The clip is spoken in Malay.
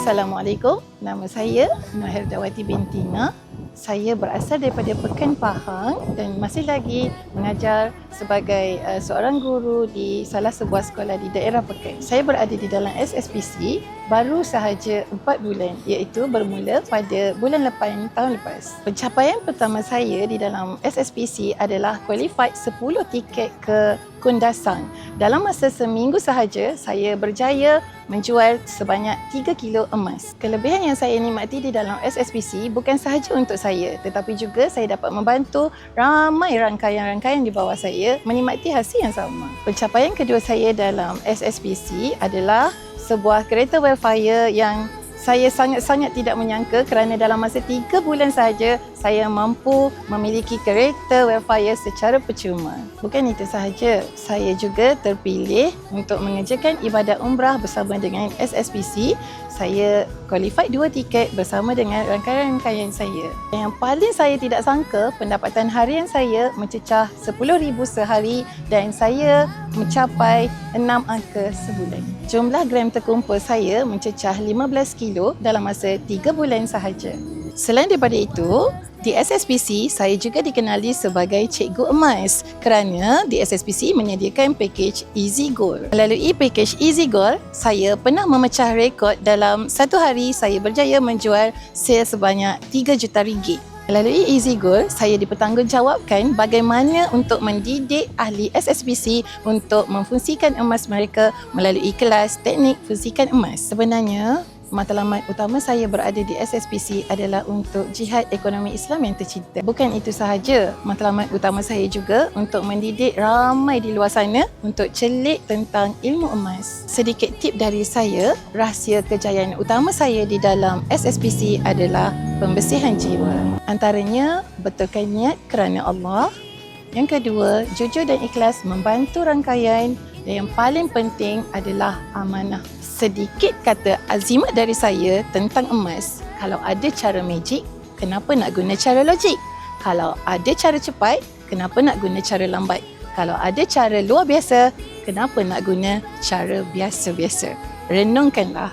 Assalamualaikum, nama saya Nur Herdawati binti Tina. Saya berasal daripada Pekan Pahang dan masih lagi mengajar sebagai seorang guru di salah sebuah sekolah di daerah Pekan. Saya berada di dalam SSPC baru sahaja 4 bulan, iaitu bermula pada bulan lepas tahun lepas. Pencapaian pertama saya di dalam SSPC adalah qualified 10 tiket ke Kundasang. Dalam masa seminggu sahaja, saya berjaya menjual sebanyak 3 kilo emas. Kelebihan yang saya nikmati di dalam SSPC bukan sahaja untuk saya, tetapi juga saya dapat membantu ramai rangkaian-rangkaian di bawah saya menikmati hasil yang sama. Pencapaian kedua saya dalam SSPC adalah sebuah kereta welfare yang saya sangat-sangat tidak menyangka kerana dalam masa 3 bulan sahaja saya mampu memiliki kereta welfare secara percuma. Bukan itu sahaja, saya juga terpilih untuk mengerjakan ibadat umrah bersama dengan SSPC. Saya qualified 2 tiket bersama dengan rangkaian-rangkaian saya. Yang paling saya tidak sangka, pendapatan harian saya mencecah 10,000 sehari dan saya mencapai 6 angka sebulan. Jumlah gram terkumpul saya mencecah 15 kilo dalam masa 3 bulan sahaja. Selain daripada itu, di SSPC saya juga dikenali sebagai Cikgu Emas kerana di SSPC menyediakan pakej Easy Gold. Melalui pakej Easy Gold, saya pernah memecah rekod dalam satu hari saya berjaya menjual sale sebanyak 3 juta ringgit. Melalui Easy Gold, saya dipertanggungjawabkan bagaimana untuk mendidik ahli SSPC untuk memfungsikan emas mereka melalui kelas teknik fungsikan emas. Sebenarnya, matlamat utama saya berada di SSPC adalah untuk jihad ekonomi Islam yang tercinta. Bukan itu sahaja, matlamat utama saya juga untuk mendidik ramai di luar sana untuk celik tentang ilmu emas. Sedikit tip dari saya, rahsia kejayaan utama saya di dalam SSPC adalah pembersihan jiwa. Antaranya, betulkan niat kerana Allah. Yang kedua, jujur dan ikhlas membantu rangkaian. Dan yang paling penting adalah amanah. Sedikit kata azimat dari saya tentang emas. Kalau ada cara magic, kenapa nak guna cara logik? Kalau ada cara cepat, kenapa nak guna cara lambat? Kalau ada cara luar biasa, kenapa nak guna cara biasa-biasa? Renungkanlah.